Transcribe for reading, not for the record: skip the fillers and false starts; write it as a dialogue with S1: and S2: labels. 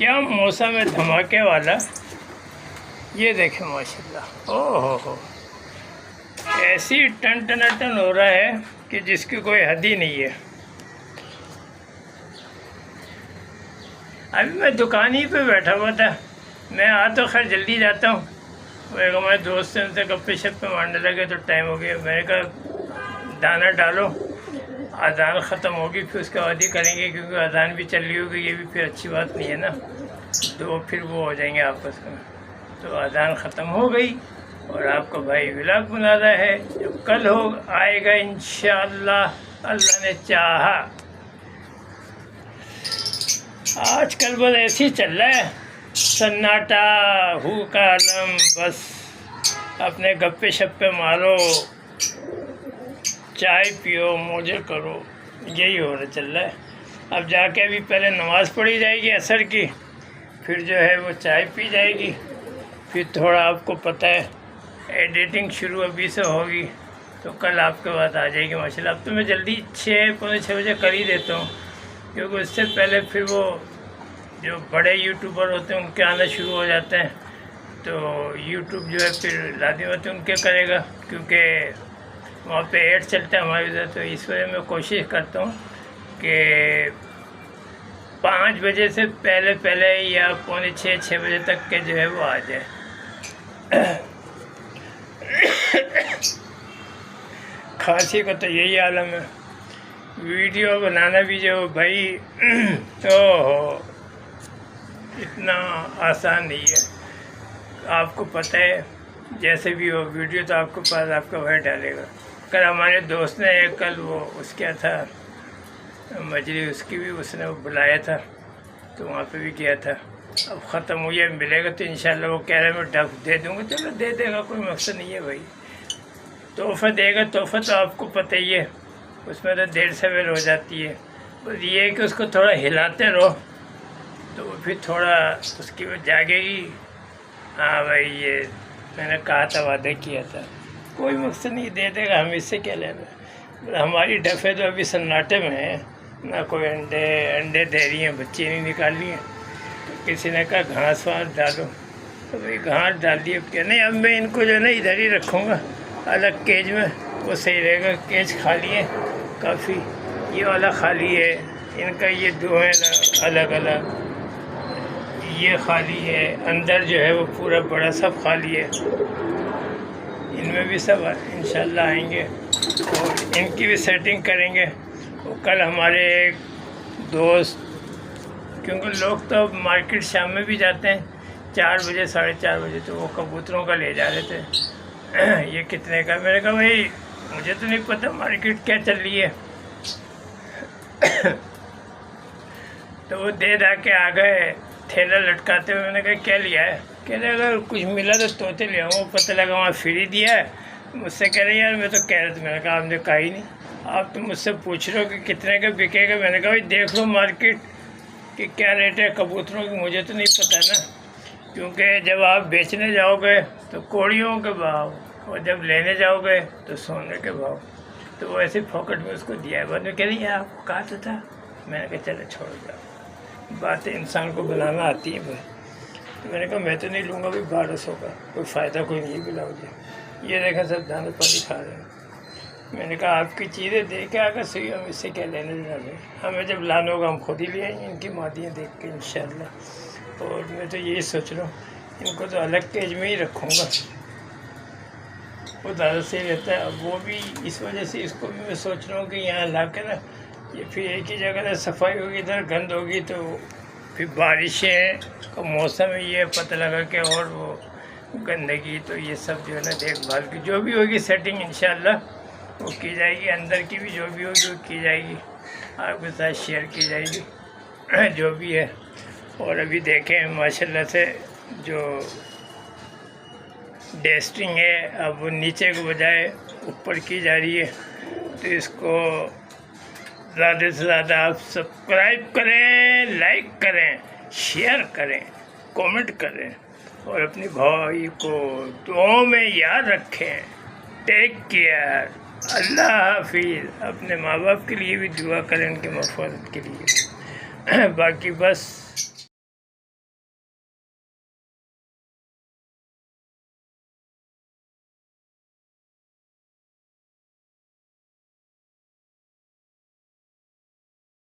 S1: کیا موسم ہے دھماکے والا. یہ دیکھیں ماشاءاللہ، او ہو ایسی ٹن ٹن ہو رہا ہے کہ جس کی کوئی حد ہی نہیں ہے. ابھی میں دکان ہی پہ بیٹھا ہوا تھا. میں تو خیر جلدی جاتا ہوں. ایک ہمارے دوست سے ان سے گپے شپے مارنے لگے تو ٹائم ہو گیا. میں نے کہا دانہ ڈالو، اذان ختم ہوگی پھر اس کے بعد ہی کریں گے، کیونکہ اذان بھی چل رہی ہوگی، یہ بھی پھر اچھی بات نہیں ہے نا، تو پھر وہ ہو جائیں گے آپس میں. تو اذان ختم ہو گئی اور آپ کو بھائی ولاگ بنا رہا ہے جو کل آئے گا انشاءاللہ اللہ نے چاہا. آج کل بس ایسے ہی چل رہا ہے، سناٹا ہو کا عالم. بس اپنے گپے شپے مارو، چائے پیو، موجے کرو، یہی ہو رہا چل رہا ہے. اب جا کے ابھی پہلے نماز پڑھی جائے گی عصر کی، پھر جو ہے وہ چائے پی جائے گی، پھر تھوڑا آپ کو پتہ ہے ایڈیٹنگ شروع ابھی سے ہوگی، تو کل آپ کے بعد آ جائے گی ماشاءاللہ. اب تو میں جلدی 6 بجے کر ہی دیتا ہوں، کیونکہ اس سے پہلے پھر وہ جو بڑے یوٹیوبر ہوتے ہیں ان کے آنا شروع ہو جاتے ہیں، تو یوٹیوب جو ہے پھر لازمت ان کے کرے گا، کیونکہ وہاں پہ ایڈ چلتا ہے ہماری ادھر. تو اس وجہ میں کوشش کرتا ہوں کہ 5 بجے سے پہلے یا 5:45 بجے تک کے جو ہے وہ آ جائے. کھانسی کا تو یہی عالم ہے. ویڈیو بنانا بھی جو بھائی اتنا آسان نہیں ہے. آپ کو پتہ ہے جیسے بھی ہو ویڈیو تو آپ کو پاس آپ کا بھائی ڈالے گا. کل ہمارے دوست نے کل وہ اس کیا تھا مجری، اس کی بھی اس نے بلایا تھا تو وہاں پہ بھی کیا تھا. اب ختم ہوئی ہے، ملے گا تو انشاءاللہ وہ کہہ رہے میں ڈف دے دوں گا. چلو دے دے گا، کوئی مقصد نہیں ہے بھائی. تحفہ دے گا، تحفہ تو آپ کو پتہ ہی ہے اس میں تو دیر سویر ہو جاتی ہے. بس یہ ہے کہ اس کو تھوڑا ہلاتے رہو تو وہ پھر تھوڑا اس کی وہ جاگے گی. ہاں بھائی یہ میں نے کہا تھا، وعدہ کیا تھا. کوئی مقصد نہیں، دے دے گا، ہم اس سے کیا لینا. ہماری ڈفے تو ابھی سناٹے میں ہے، نہ کوئی انڈے دے رہی ہیں، بچے نہیں نکال رہی ہیں. تو کسی نے کہا گھاس واس ڈالو، تو بھائی گھاس ڈال دی. اب کیا نہیں، اب میں ان کو جو ہے نا ادھر ہی رکھوں گا الگ کیج میں، وہ صحیح رہے گا. کیج خالی ہے کافی، یہ والا خالی ہے، ان کا یہ دو ہیں الگ الگ، یہ خالی ہے. اندر جو ہے وہ پورا بڑا سب خالی ہے. ان میں بھی سب انشاءاللہ آئیں گے اور ان کی بھی سیٹنگ کریں گے. اور کل ہمارے ایک دوست، کیونکہ لوگ تو مارکیٹ شام میں بھی جاتے ہیں 4 بجے 4:30 بجے، تو وہ کبوتروں کا لے جا رہے تھے. یہ کتنے کا؟ میں نے کہا بھائی مجھے تو نہیں پتہ مارکیٹ کیا چل رہی ہے. تو وہ دے دا کے آ گئے تھیلا لٹکاتے ہوئے. میں نے کہا کیا لیا ہے؟ کہہ رہے اگر کچھ ملا تو طوطے لے آؤں. پتہ لگا وہاں فری دیا ہے. مجھ سے کہہ رہے یار میں تو کہہ رہا تھا. میں نے کہا آپ نے کہا ہی نہیں، آپ تو مجھ سے پوچھ رہے ہو کہ کتنے کا بکے گا. میں نے کہا بھائی دیکھ لو مارکیٹ کہ کیا ریٹ ہے کبوتروں کی، مجھے تو نہیں پتہ نا، کیونکہ جب آپ بیچنے جاؤ گے تو کوڑیوں کے بھاؤ، اور جب لینے جاؤ گے تو سونے کے بھاؤ. تو وہ ایسے پھوکٹ میں اس کو دیا ہے. بعد میں کہہ رہی ہے آپ کو کہا تو تھا. میں نے کہا چلو چھوڑ دو، باتیں انسان کو بلانا آتی ہیں بھائی. تو میں نے کہا میں تو نہیں لوں گا بھائی 1200 کا، کوئی فائدہ کوئی نہیں بلاؤ جی. یہ دیکھیں سب دانا پانی کھا رہے ہیں. میں نے کہا آپ کی چیزیں دیکھ کے آ کر صحیح، ہم اس سے کیا لینے دینا ہے. ہمیں جب لانا ہوگا ہم خود ہی لے آئیں گے ان کی مادیاں دیکھ کے انشاءاللہ. اور میں تو یہی سوچ رہا ہوں ان کو تو الگ کیج میں ہی رکھوں گا، وہ زیادہ صحیح رہتا ہے. اب وہ بھی اس وجہ سے اس کو بھی میں سوچ رہا ہوں کہ یہاں لا کے نا یہ پھر ایک ہی جگہ سے صفائی ہوگی، ادھر گند ہوگی تو پھر بارشیں کا موسم ہے، یہ پتہ لگا کہ اور وہ گندگی. تو یہ سب جو ہے نا دیکھ بھال کی جو بھی ہوگی سیٹنگ انشاءاللہ وہ کی جائے گی. اندر کی بھی جو بھی ہوگی وہ کی جائے گی، آپ کے ساتھ شیئر کی جائے گی جو بھی ہے. اور ابھی دیکھیں ماشاءاللہ سے جو ڈیسٹنگ ہے اب وہ نیچے کے بجائے اوپر کی جا رہی ہے. تو اس کو زیادہ سے زیادہ آپ سبسکرائب کریں، لائک کریں، شیئر کریں، کومنٹ کریں، اور اپنی بھائی کو دعاؤں میں یاد رکھیں. ٹیک کیئر، اللہ حافظ. اپنے ماں باپ کے لیے بھی دعا کریں ان کی مغفرت کے لیے. باقی بس